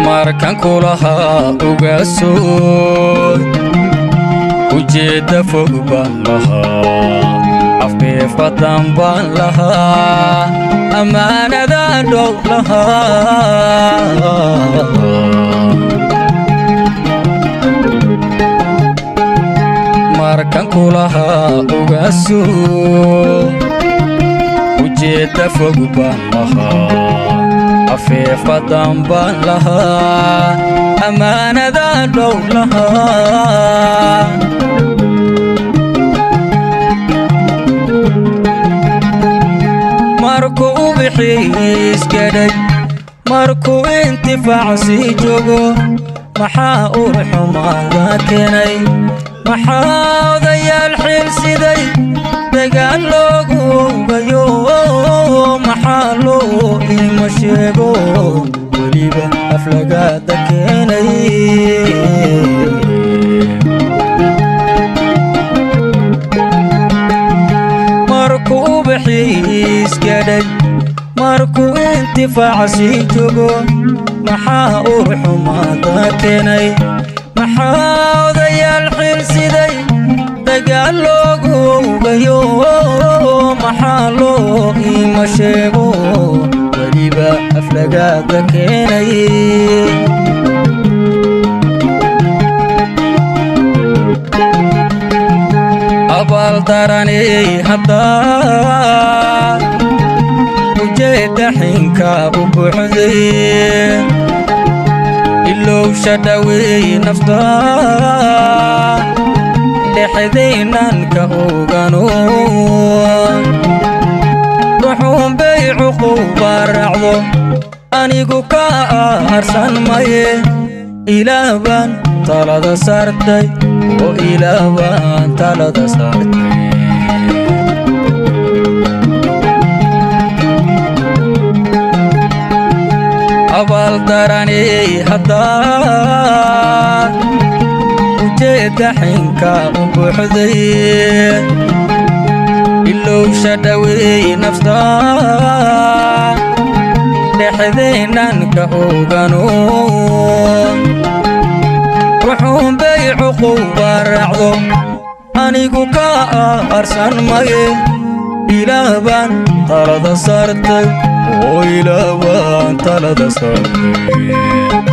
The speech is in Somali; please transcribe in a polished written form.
markan kulaha ugaasoo ujeeda fog baan lahaa afbeefatan baan lahaa amaanada dhow lahaa markan kulaha ugaasoo ujeeda fog baan lahaa afeefatan baan lahaa amaanada dhow lahaa markuu ubixiis gadhay markuu intifaac sii joogo maxaa ur xumaada keenay maxaa odayaal xilsiday dagaal loogu ogayo maxaa loo ima sheego weliba aflagaada keenay markuu ubixiis gadhay markuu intifaac sii joogo maxaa ur xumaada keenay maxaa odayaal xilsiday dagaal loogu ogayo maxaa loo ima sheego weliba aflagaada keenay abaal daranay haddaa ujeeda xinka u buuxday ilowsha dhaweey nafta dhexdaynan ka ogano ruxuun bay cuquuba raacdo anigu ka harsan maye ilaah baan talada saartay oo ilaah baan talada saartay abaal daranay haddaa ujeeda xinka u buuxday ilowsha dhaweey nafta dhexdaynan ka ogano ruxuun bay cuquuba raacdo anigu ka harsan maye ilaah baan talada saartay oo ilaah baan talada saartay